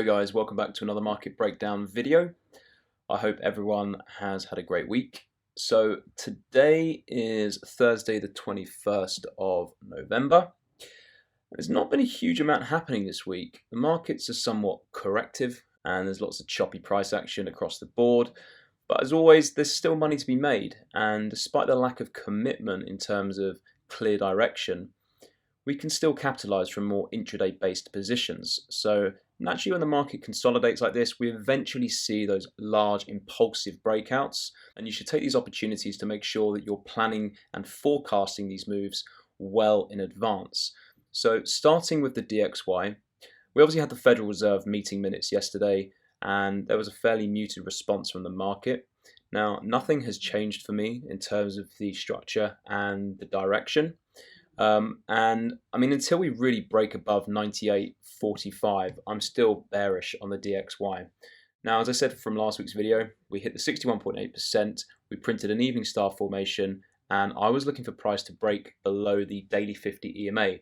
guys, welcome back to another market breakdown video. I hope everyone has had a great week. So today is Thursday the 21st of November. There's not been a huge amount happening this week. The markets are somewhat corrective and there's lots of choppy price action across the board. But as always, there's still money to be made, and despite the lack of commitment in terms of clear direction, we can still capitalize from more intraday based positions. So naturally, when the market consolidates like this, we eventually see those large impulsive breakouts, and you should take these opportunities to make sure that you're planning and forecasting these moves well in advance. So starting with the DXY, we obviously had the Federal Reserve meeting minutes yesterday, and there was a fairly muted response from the market. Now, nothing has changed for me in terms of the structure and the direction. And I mean, until we really break above 98.45, I'm still bearish on the DXY. Now, as I said from last week's video, we hit the 61.8%, we printed an evening star formation, and I was looking for price to break below the daily 50 EMA,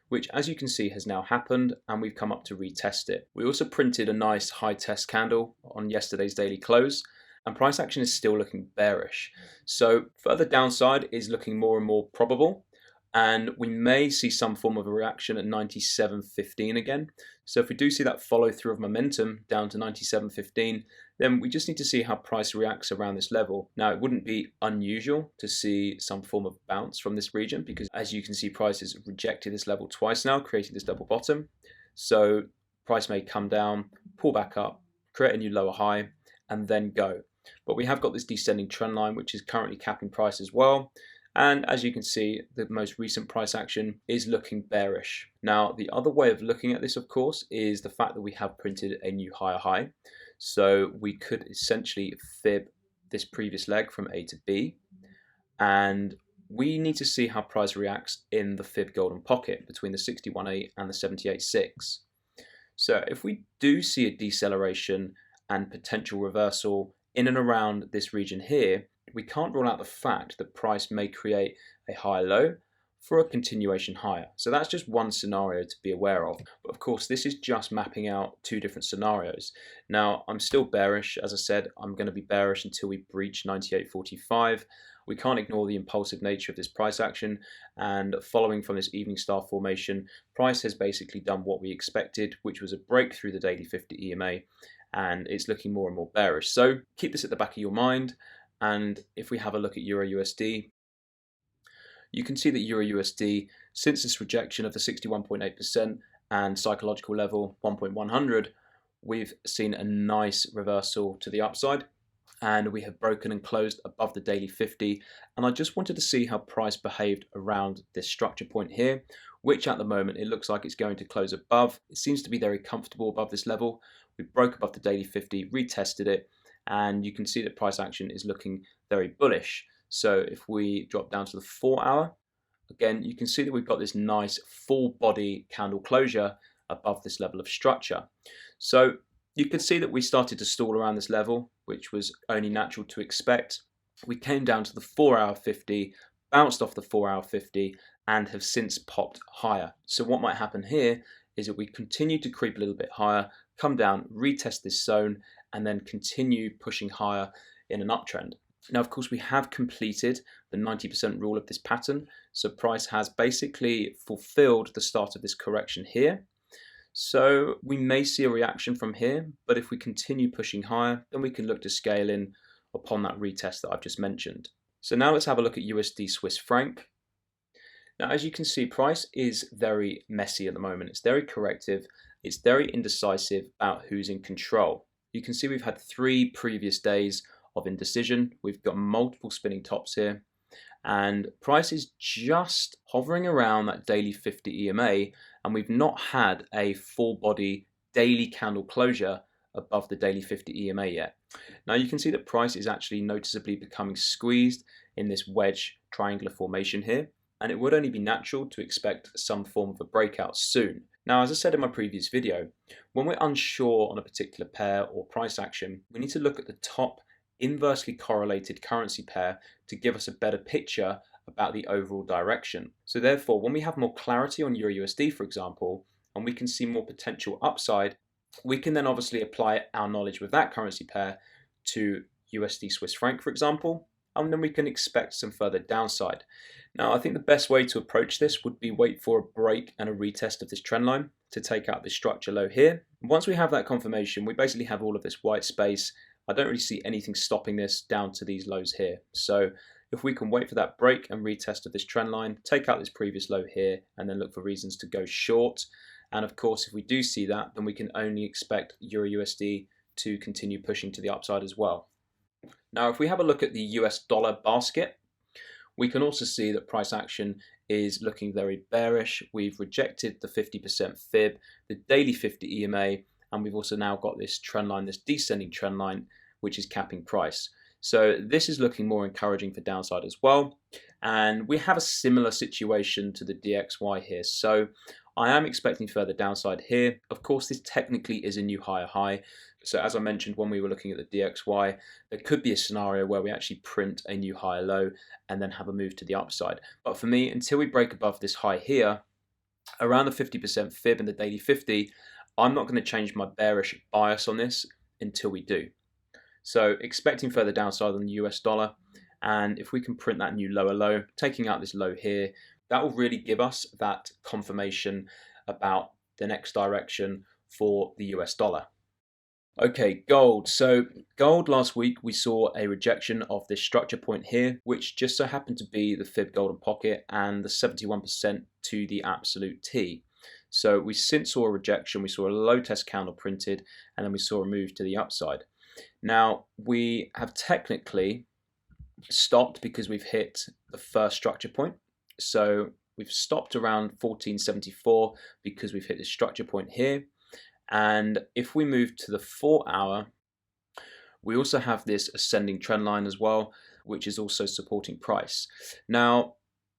which as you can see has now happened, and we've come up to retest it. We also printed a nice high test candle on yesterday's daily close, and price action is still looking bearish. So further downside is looking more and more probable, and we may see some form of a reaction at 97.15 again. So if we do see that follow through of momentum down to 97.15, then we just need to see how price reacts around this level. Now, it wouldn't be unusual to see some form of bounce from this region, because as you can see, price has rejected this level twice now, creating this double bottom. So price may come down, pull back up, create a new lower high, and then go. But we have got this descending trend line, which is currently capping price as well. And as you can see, the most recent price action is looking bearish. Now, the other way of looking at this, of course, is the fact that we have printed a new higher high. So we could essentially fib this previous leg from A to B. And we need to see how price reacts in the fib golden pocket between the 61.8 and the 78.6. So if we do see a deceleration and potential reversal in and around this region here, we can't rule out the fact that price may create a higher low for a continuation higher. So that's just one scenario to be aware of. But of course, this is just mapping out two different scenarios. Now, I'm still bearish. As I said, I'm going to be bearish until we breach 98.45. We can't ignore the impulsive nature of this price action, and following from this evening star formation, price has basically done what we expected, which was a break through the daily 50 EMA, and it's looking more and more bearish. So keep this at the back of your mind. And if we have a look at Euro USD, you can see that Euro USD, since this rejection of the 61.8% and psychological level 1.100, we've seen a nice reversal to the upside, and we have broken and closed above the daily 50. And I just wanted to see how price behaved around this structure point here, which at the moment it looks like it's going to close above. It seems to be very comfortable above this level. We broke above the daily 50, retested it, and you can see that price action is looking very bullish. So if we drop down to the 4 hour, again, you can see that we've got this nice full body candle closure above this level of structure. So you can see that we started to stall around this level, which was only natural to expect. We came down to the 4 hour 50, bounced off the 4 hour 50, and have since popped higher. So what might happen here is that we continue to creep a little bit higher, come down, retest this zone, and then continue pushing higher in an uptrend. Now, of course, we have completed the 90% rule of this pattern. So price has basically fulfilled the start of this correction here. So we may see a reaction from here, but if we continue pushing higher, then we can look to scale in upon that retest that I've just mentioned. So now let's have a look at USD Swiss franc. Now, as you can see, price is very messy at the moment. It's very corrective. It's very indecisive about who's in control. You can see we've had 3 previous days of indecision. We've got multiple spinning tops here, and price is just hovering around that daily 50 EMA, and we've not had a full body daily candle closure above the daily 50 EMA yet. Now you can see that price is actually noticeably becoming squeezed in this wedge triangular formation here, and it would only be natural to expect some form of a breakout soon. Now, as I said in my previous video, when we're unsure on a particular pair or price action, we need to look at the top inversely correlated currency pair to give us a better picture about the overall direction. So therefore, when we have more clarity on Euro USD, for example, and we can see more potential upside, We can then obviously apply our knowledge with that currency pair to USD Swiss franc, for example, and then we can expect some further downside. Now, I think the best way to approach this would be wait for a break and a retest of this trend line to take out this structure low here. Once we have that confirmation, we basically have all of this white space. I don't really see anything stopping this down to these lows here. So if we can wait for that break and retest of this trend line, take out this previous low here, and then look for reasons to go short. And of course, if we do see that, then we can only expect Euro USD to continue pushing to the upside as well. Now, if we have a look at the US dollar basket, we can also see that price action is looking very bearish. We've rejected the 50% fib, the daily 50 EMA, and we've also now got this trend line, this descending trend line, which is capping price. So this is looking more encouraging for downside as well. And we have a similar situation to the DXY here. So I am expecting further downside here. Of course, this technically is a new higher high. So as I mentioned when we were looking at the DXY, there could be a scenario where we actually print a new higher low and then have a move to the upside. But for me, until we break above this high here, around the 50% fib and the daily 50, I'm not going to change my bearish bias on this until we do. So expecting further downside on the US dollar. And if we can print that new lower low, taking out this low here, that will really give us that confirmation about the next direction for the US dollar. Okay, gold. So gold last week, we saw a rejection of this structure point here, which just so happened to be the fib golden pocket and the 71% to the absolute T. So we since saw a rejection, we saw a low test candle printed, and then we saw a move to the upside. Now, we have technically stopped because we've hit the first structure point. So we've stopped around 1474 because we've hit this structure point here. And if we move to the 4 hour, we also have this ascending trend line as well, which is also supporting price. Now,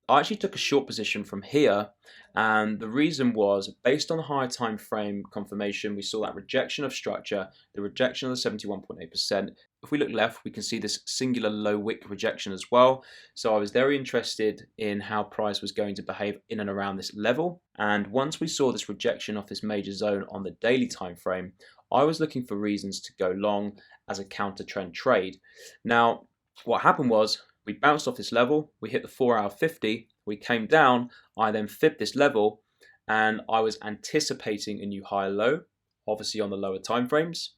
I actually took a short position from here, and the reason was based on the higher time frame confirmation, we saw that rejection of structure, the rejection of the 71.8%. If we look left, we can see this singular low wick rejection as well. So I was very interested in how price was going to behave in and around this level. And once we saw this rejection of this major zone on the daily time frame, I was looking for reasons to go long as a counter trend trade. Now, what happened was we bounced off this level, we hit the 4 hour 50, we came down, I then fibbed this level, and I was anticipating a new higher low, obviously on the lower time frames,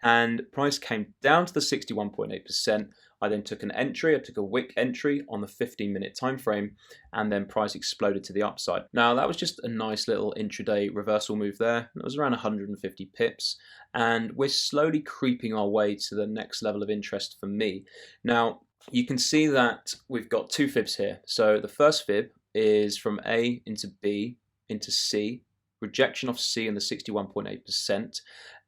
and price came down to the 61.8%. I then took an entry, I took a wick entry on the 15-minute time frame, and then price exploded to the upside. Now that was just a nice little intraday reversal move there. It was around 150 pips, and we're slowly creeping our way to the next level of interest for me. Now, you can see that we've got two fibs here. So the first fib is from A into B into C, rejection of C and the 61.8%.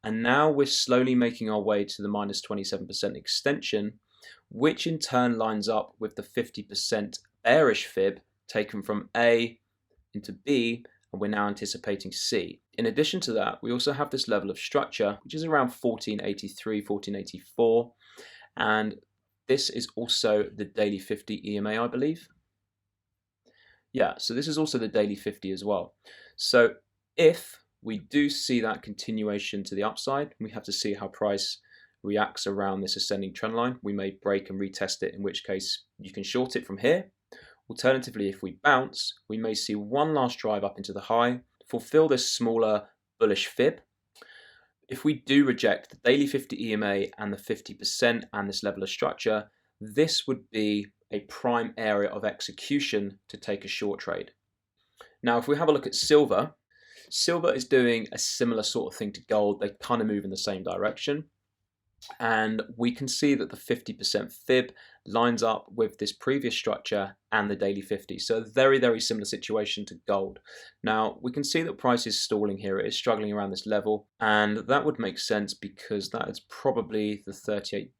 And now we're slowly making our way to the minus 27% extension, which in turn lines up with the 50% bearish fib taken from A into B, and we're now anticipating C. In addition to that, we also have this level of structure, which is around 1483, 1484. And this is also the daily 50 EMA, I believe. Yeah, so this is also the daily 50 as well. So if we do see that continuation to the upside, we have to see how price reacts around this ascending trend line. We may break and retest it, in which case you can short it from here. Alternatively, if we bounce, we may see one last drive up into the high, fulfill this smaller bullish fib. If we do reject the daily 50 EMA and the 50% and this level of structure, this would be a prime area of execution to take a short trade. Now, if we have a look at silver, silver is doing a similar sort of thing to gold. They kind of move in the same direction. And we can see that the 50% fib lines up with this previous structure and the daily 50. So very, very similar situation to gold. Now, we can see that price is stalling here. It is struggling around this level. And that would make sense because that is probably the 38.2%.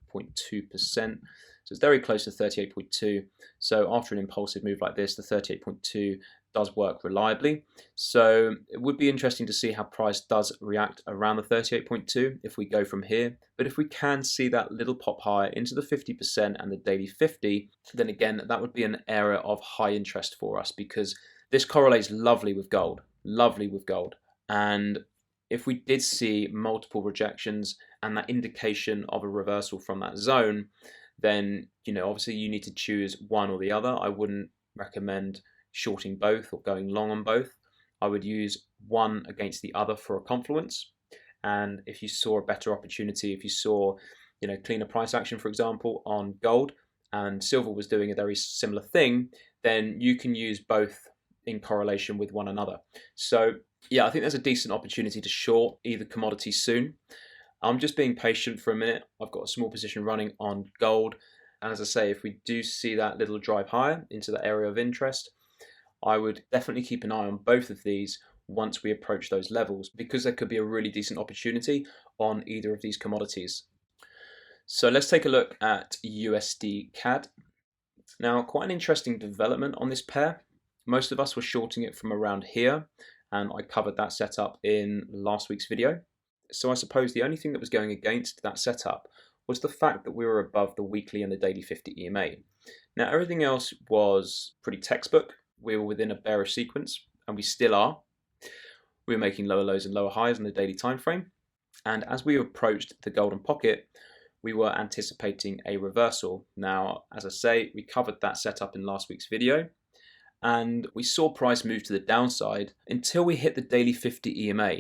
So it's very close to 38.2. So after an impulsive move like this, the 38.2 does work reliably. So it would be interesting to see how price does react around the 38.2 if we go from here. But if we can see that little pop higher into the 50% and the daily 50, then again, that would be an area of high interest for us because this correlates lovely with gold, And if we did see multiple rejections and that indication of a reversal from that zone, then obviously you need to choose one or the other. I wouldn't recommend shorting both or going long on both. I would use one against the other for a confluence. And if you saw a better opportunity, if you saw cleaner price action, for example, on gold, and silver was doing a very similar thing, then you can use both in correlation with one another. So yeah, I think there's a decent opportunity to short either commodity soon. I'm just being patient for a minute. I've got a small position running on gold. And as I say, if we do see that little drive higher into that area of interest, I would definitely keep an eye on both of these once we approach those levels, because there could be a really decent opportunity on either of these commodities. So let's take a look at USD CAD. Now, quite an interesting development on this pair. Most of us were shorting it from around here, and I covered that setup in last week's video. So I suppose the only thing that was going against that setup was the fact that we were above the weekly and the daily 50 EMA. Now, everything else was pretty textbook. We were within a bearish sequence, and we still are. We were making lower lows and lower highs in the daily time frame. And as we approached the golden pocket, we were anticipating a reversal. Now, as I say, we covered that setup in last week's video, and we saw price move to the downside until we hit the daily 50 EMA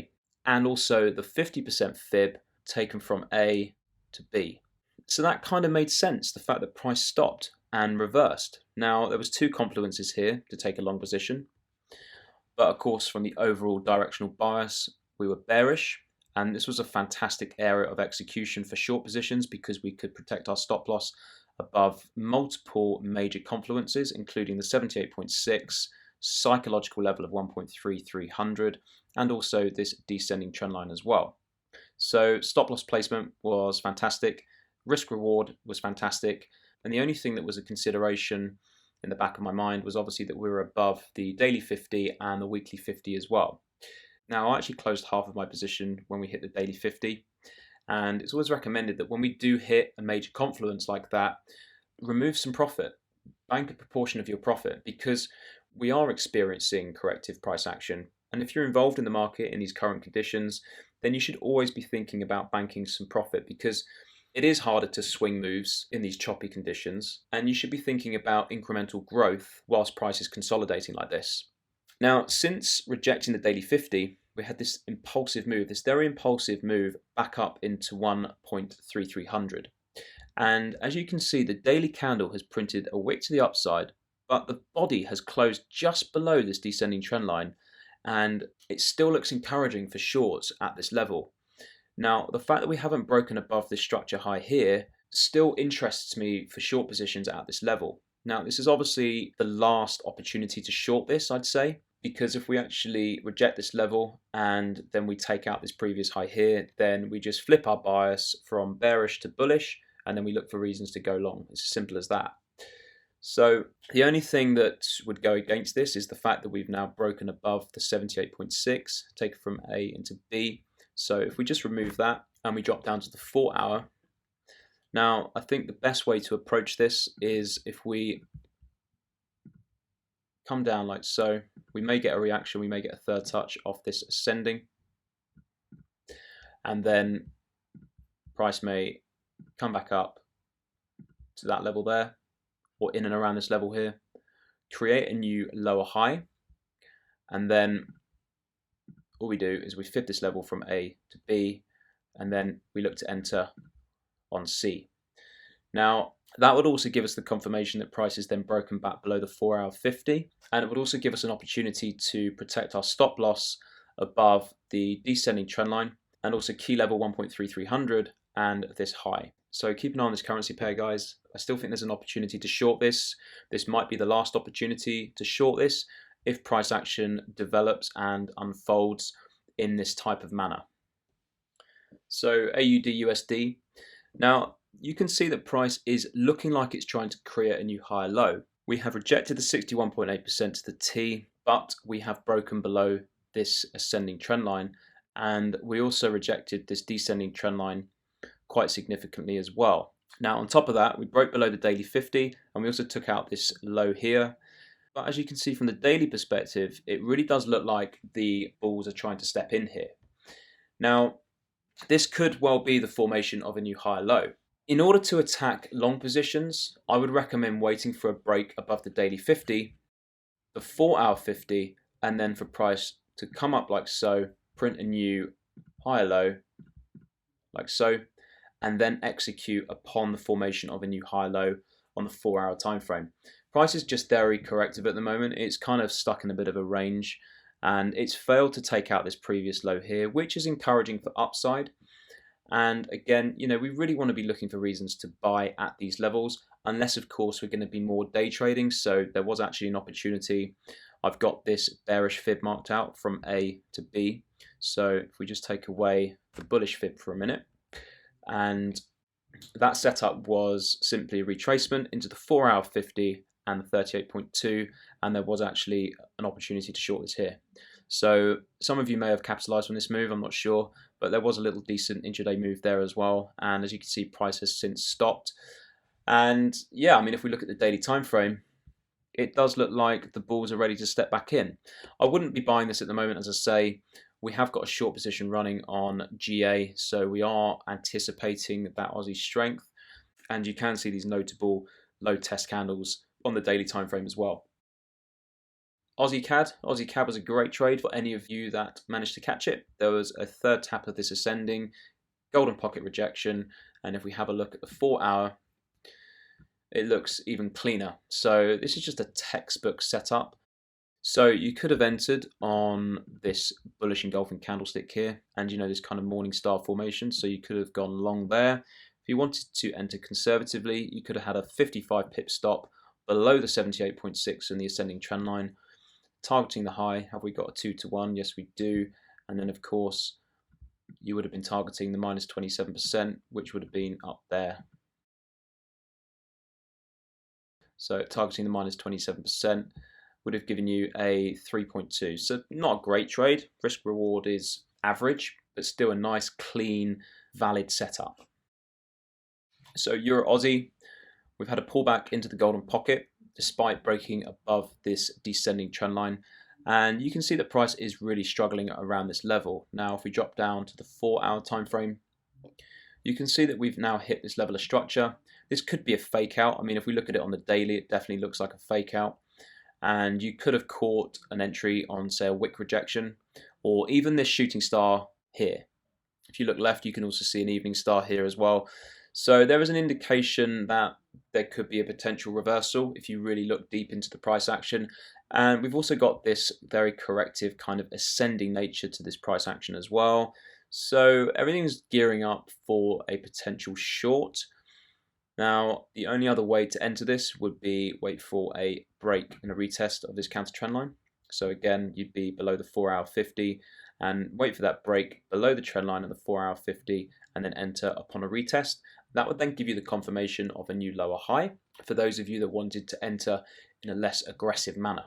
and also the 50% fib taken from A to B. So that kind of made sense, the fact that price stopped and reversed. Now, there was two confluences here to take a long position, but of course from the overall directional bias, we were bearish. And this was a fantastic area of execution for short positions because we could protect our stop loss above multiple major confluences, including the 78.6, psychological level of 1.3300, and also this descending trend line as well. So stop loss placement was fantastic, risk reward was fantastic, and the only thing that was a consideration in the back of my mind was obviously that we were above the daily 50 and the weekly 50 as well. Now, I actually closed half of my position when we hit the daily 50, and it's always recommended that when we do hit a major confluence like that, remove some profit, bank a proportion of your profit, because we are experiencing corrective price action. And if you're involved in the market in these current conditions, then you should always be thinking about banking some profit, because it is harder to swing moves in these choppy conditions, and you should be thinking about incremental growth whilst price is consolidating like this. Now, since rejecting the daily 50, we had this impulsive move, this very impulsive move back up into 1.3300. And as you can see, the daily candle has printed a wick to the upside, but the body has closed just below this descending trend line, and it still looks encouraging for shorts at this level. Now, the fact that we haven't broken above this structure high here still interests me for short positions at this level. Now, this is obviously the last opportunity to short this, I'd say, because if we actually reject this level and then we take out this previous high here, then we just flip our bias from bearish to bullish, and then we look for reasons to go long. It's as simple as that. So the only thing that would go against this is the fact that we've now broken above the 78.6, taken from A into B. So if we just remove that and we drop down to the 4 hour, now I think the best way to approach this is if we come down like so, we may get a reaction, we may get a third touch off this ascending, and then price may come back up to that level there, or in and around this level here, create a new lower high, and then all we do is we fib this level from A to B, and then we look to enter on C. Now, that would also give us the confirmation that price is then broken back below the 4 hour 50, and it would also give us an opportunity to protect our stop loss above the descending trend line, and also key level 1.3300 and this high. So keep an eye on this currency pair, guys. I still think there's an opportunity to short this. This might be the last opportunity to short this if price action develops and unfolds in this type of manner. So AUD USD. Now, you can see that price is looking like it's trying to create a new higher low. We have rejected the 61.8% to the T, but we have broken below this ascending trend line, and we also rejected this descending trend line quite significantly as well. Now, on top of that, we broke below the daily 50, and we also took out this low here. But as you can see from the daily perspective, it really does look like the bulls are trying to step in here. Now, this could well be the formation of a new higher low. In order to attack long positions, I would recommend waiting for a break above the daily 50, the 4-hour 50, and then for price to come up like so, print a new higher low like so, and then execute upon the formation of a new high low on the 4-hour time frame. Price is just very corrective at the moment. It's kind of stuck in a bit of a range, and it's failed to take out this previous low here, which is encouraging for upside. And again, we really want to be looking for reasons to buy at these levels, unless of course we're going to be more day trading. So there was actually an opportunity. I've got this bearish fib marked out from A to B. So if we just take away the bullish fib for a minute, and that setup was simply a retracement into the 4-hour 50 and the 38.2, and there was actually an opportunity to short this here. So some of you may have capitalized on this move, I'm not sure, but there was a little decent intraday move there as well, and as you can see, price has since stopped. And yeah, I mean, if we look at the daily time frame, it does look like the bulls are ready to step back in. I wouldn't be buying this at the moment. As I say, we have got a short position running on GA, so we are anticipating that Aussie strength, and you can see these notable low test candles on the daily time frame as well. Aussie CAD was a great trade for any of you that managed to catch it. There was a third tap of this ascending, golden pocket rejection, and if we have a look at the 4-hour, it looks even cleaner. So this is just a textbook setup. So you could have entered on this bullish engulfing candlestick here, and this kind of morning star formation, so you could have gone long there. If you wanted to enter conservatively, you could have had a 55 pip stop below the 78.6 in the ascending trend line, targeting the high. Have we got a 2-to-1? Yes, we do. And then of course you would have been targeting the minus 27%, which would have been up there. So targeting the minus 27% would have given you a 3.2. So not a great trade. Risk reward is average, but still a nice, clean, valid setup. So Euro Aussie, we've had a pullback into the golden pocket despite breaking above this descending trend line. And you can see that price is really struggling around this level. Now, if we drop down to the 4-hour time frame, you can see that we've now hit this level of structure. This could be a fake out. I mean, if we look at it on the daily, it definitely looks like a fake out. And you could have caught an entry on, say, a wick rejection, or even this shooting star here. If you look left, you can also see an evening star here as well. So there is an indication that there could be a potential reversal if you really look deep into the price action. And we've also got this very corrective kind of ascending nature to this price action as well. So everything's gearing up for a potential short. Now, the only other way to enter this would be wait for a break and a retest of this counter trend line. So again, you'd be below the 4-hour 50 and wait for that break below the trend line at the 4-hour 50 and then enter upon a retest. That would then give you the confirmation of a new lower high for those of you that wanted to enter in a less aggressive manner.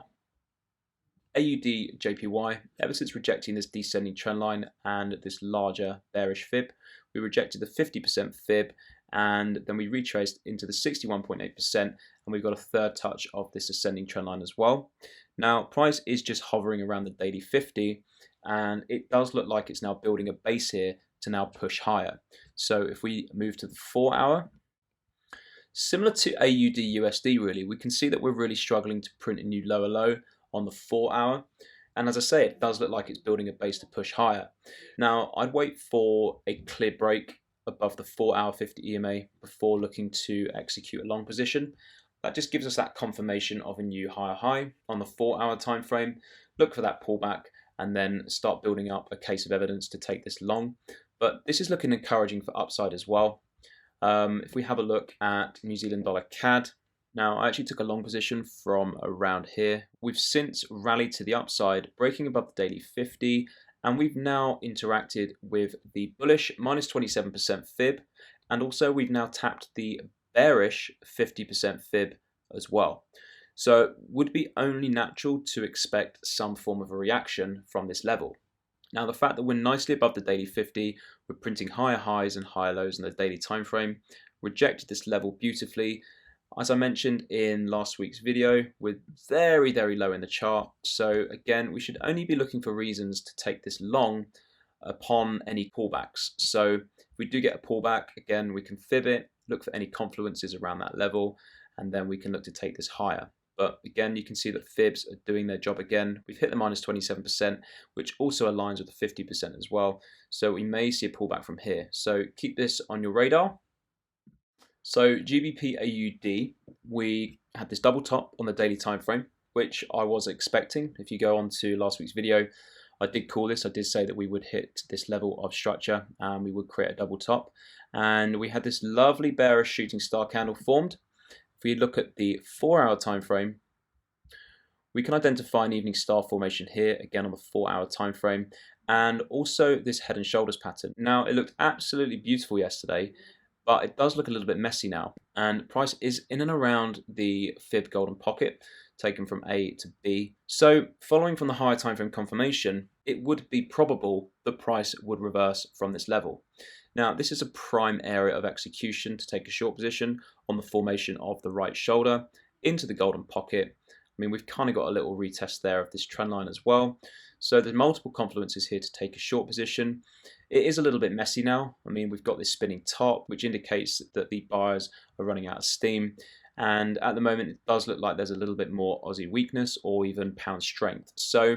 AUD JPY, ever since rejecting this descending trend line and this larger bearish fib, we rejected the 50% fib, and then we retraced into the 61.8%, and we've got a third touch of this ascending trend line as well. Now, price is just hovering around the daily 50, and it does look like it's now building a base here to now push higher. So if we move to the 4-hour, similar to AUD USD really, we can see that we're really struggling to print a new lower low on the 4-hour. And as I say, it does look like it's building a base to push higher. Now, I'd wait for a clear break above the 4-hour 50 EMA before looking to execute a long position. That just gives us that confirmation of a new higher high on the 4-hour time frame. Look for that pullback and then start building up a case of evidence to take this long. But this is looking encouraging for upside as well. If we have a look at New Zealand dollar CAD, now I actually took a long position from around here. We've since rallied to the upside, breaking above the daily 50, and we've now interacted with the bullish minus 27% fib, and also we've now tapped the bearish 50% fib as well. So it would be only natural to expect some form of a reaction from this level. Now, the fact that we're nicely above the daily 50, we're printing higher highs and higher lows in the daily time frame, rejected this level beautifully. As I mentioned in last week's video, we're very, very low in the chart. So again, we should only be looking for reasons to take this long upon any pullbacks. So if we do get a pullback, again, we can fib it, look for any confluences around that level, and then we can look to take this higher. But again, you can see that fibs are doing their job again. We've hit the minus 27%, which also aligns with the 50% as well. So we may see a pullback from here. So keep this on your radar. So GBP AUD, we had this double top on the daily time frame, which I was expecting. If you go on to last week's video, I did call this. I did say that we would hit this level of structure and we would create a double top. And we had this lovely bearish shooting star candle formed. If we look at the 4-hour time frame, we can identify an evening star formation here, again on the 4-hour time frame, and also this head and shoulders pattern. Now, it looked absolutely beautiful yesterday, but it does look a little bit messy now, and price is in and around the fib golden pocket, taken from A to B. So following from the higher time frame confirmation, it would be probable that price would reverse from this level. Now, this is a prime area of execution to take a short position on the formation of the right shoulder into the golden pocket. I mean, we've kind of got a little retest there of this trend line as well. So there's multiple confluences here to take a short position. It is a little bit messy now. I mean, we've got this spinning top, which indicates that the buyers are running out of steam. And at the moment, it does look like there's a little bit more Aussie weakness or even pound strength. So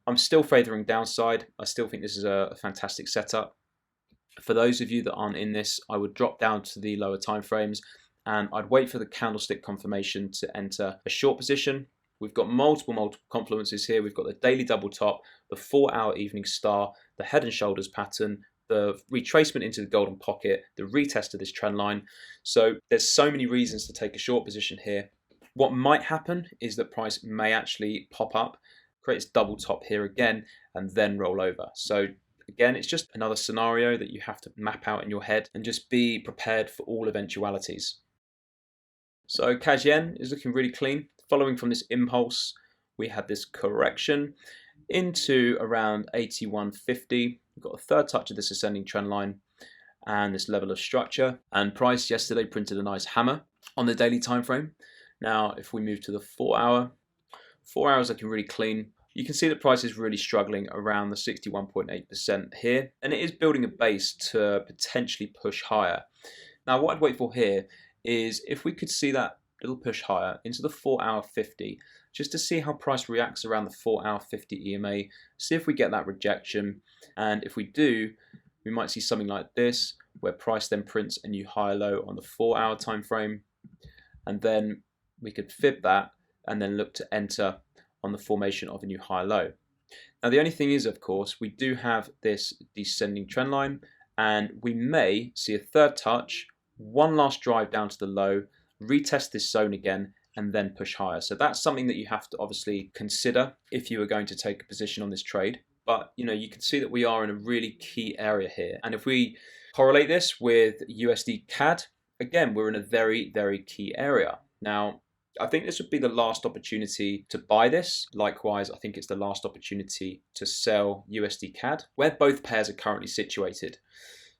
I'm still favoring downside. I still think this is a fantastic setup. For those of you that aren't in this, I would drop down to the lower time frames and I'd wait for the candlestick confirmation to enter a short position. We've got multiple confluences here. We've got the daily double top, the 4-hour evening star, the head and shoulders pattern, the retracement into the golden pocket, the retest of this trend line. So there's so many reasons to take a short position here. What might happen is that price may actually pop up, create its double top here again, and then roll over. So again, it's just another scenario that you have to map out in your head and just be prepared for all eventualities. So CAD yen is looking really clean. Following from this impulse, we had this correction into around 81.50. We've got a third touch of this ascending trend line and this level of structure. And price yesterday printed a nice hammer on the daily time frame. Now, if we move to the 4-hour, 4 hours looking really clean. You can see that price is really struggling around the 61.8% here, and it is building a base to potentially push higher. Now, what I'd wait for here is if we could see that little push higher into the 4-hour 50, just to see how price reacts around the 4-hour 50 EMA, see if we get that rejection, and if we do, we might see something like this, where price then prints a new higher low on the 4-hour time frame, and then we could fib that and then look to enter on the formation of a new higher low. Now, the only thing is, of course, we do have this descending trend line, and we may see a third touch, one last drive down to the low, retest this zone again, and then push higher. So that's something that you have to obviously consider if you are going to take a position on this trade. But you can see that we are in a really key area here. And if we correlate this with USD CAD, again, we're in a very, very key area. Now, I think this would be the last opportunity to buy this. Likewise, I think it's the last opportunity to sell USD CAD, where both pairs are currently situated.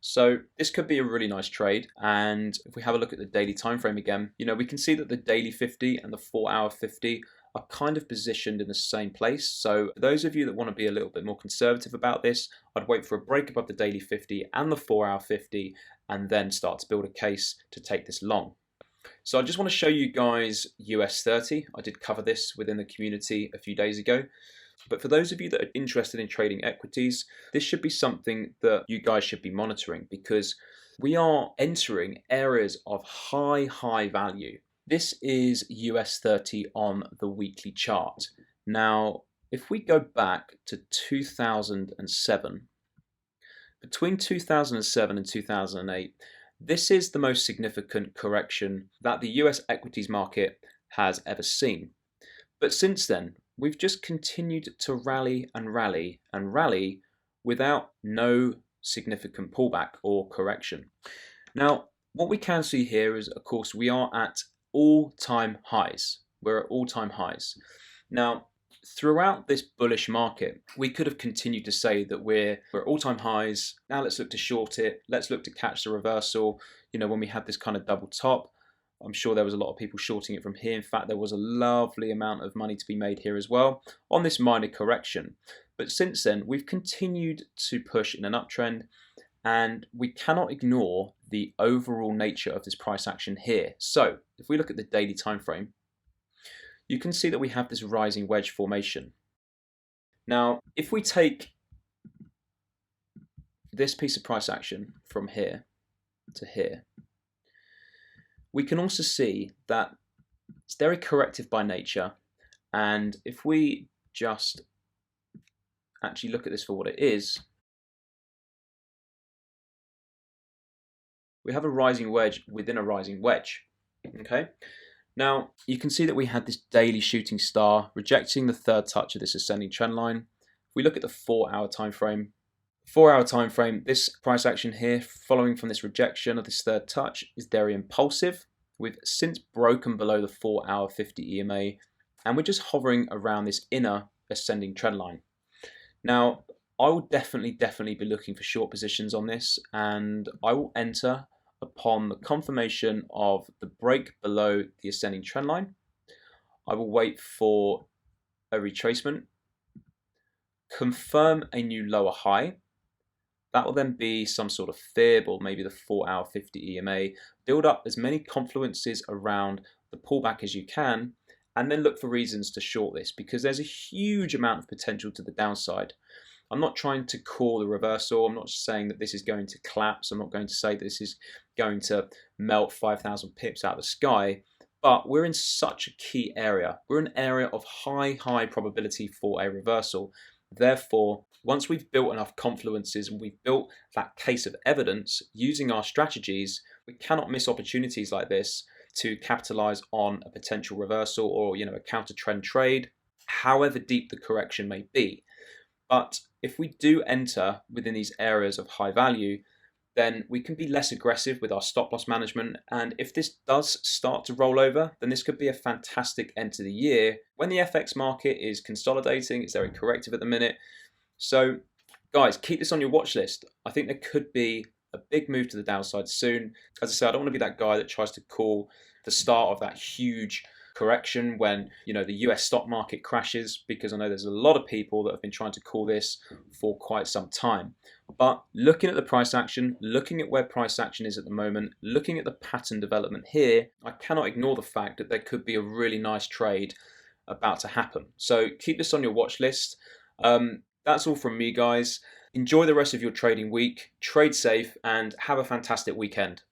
So this could be a really nice trade. And if we have a look at the daily time frame again, we can see that the daily 50 and the 4-hour 50 are kind of positioned in the same place. So for those of you that want to be a little bit more conservative about this, I'd wait for a break above the daily 50 and the 4-hour 50 and then start to build a case to take this long. So I just want to show you guys US 30. I did cover this within the community a few days ago. But for those of you that are interested in trading equities, this should be something that you guys should be monitoring, because we are entering areas of high value. This is US 30 on the weekly chart. Now, if we go back to 2007, between 2007 and 2008, this is the most significant correction that the US equities market has ever seen. But since then, we've just continued to rally and rally and rally without no significant pullback or correction. Now, what we can see here is, of course, we are at all-time highs. We're at all-time highs. Now, throughout this bullish market, we could have continued to say that we're at all-time highs. Now let's look to short it. Let's look to catch the reversal. When we had this kind of double top, I'm sure there was a lot of people shorting it from here. In fact, there was a lovely amount of money to be made here as well on this minor correction. But since then, we've continued to push in an uptrend, and we cannot ignore the overall nature of this price action here. So if we look at the daily time frame, you can see that we have this rising wedge formation. Now, if we take this piece of price action from here to here, we can also see that it's very corrective by nature. And if we just actually look at this for what it is, we have a rising wedge within a rising wedge. Okay. Now you can see that we had this daily shooting star rejecting the third touch of this ascending trend line. If we look at the 4-hour time frame, this price action here, following from this rejection of this third touch, is very impulsive. We've since broken below the 4-hour 50 EMA, and we're just hovering around this inner ascending trend line. Now, I will definitely be looking for short positions on this, and I will enter upon the confirmation of the break below the ascending trend line. I will wait for a retracement, confirm a new lower high. That will then be some sort of fib, or maybe the 4-hour 50 EMA. Build up as many confluences around the pullback as you can, and then look for reasons to short this, because there's a huge amount of potential to the downside. I'm not trying to call the reversal. I'm not saying that this is going to collapse. I'm not going to say that this is going to melt 5,000 pips out of the sky. But we're in such a key area. We're in an area of high probability for a reversal. Therefore, once we've built enough confluences and we've built that case of evidence using our strategies, we cannot miss opportunities like this to capitalize on a potential reversal, or a counter trend trade, however deep the correction may be. But if we do enter within these areas of high value, then we can be less aggressive with our stop loss management. And if this does start to roll over, then this could be a fantastic end to the year when the FX market is consolidating. It's very corrective at the minute. So guys, keep this on your watch list. I think there could be a big move to the downside soon. As I said, I don't want to be that guy that tries to call the start of that huge correction when the US stock market crashes, because I know there's a lot of people that have been trying to call this for quite some time. But looking at the price action, looking at where price action is at the moment, looking at the pattern development here, I cannot ignore the fact that there could be a really nice trade about to happen. So keep this on your watch list. That's all from me, guys. Enjoy the rest of your trading week, trade safe, and have a fantastic weekend.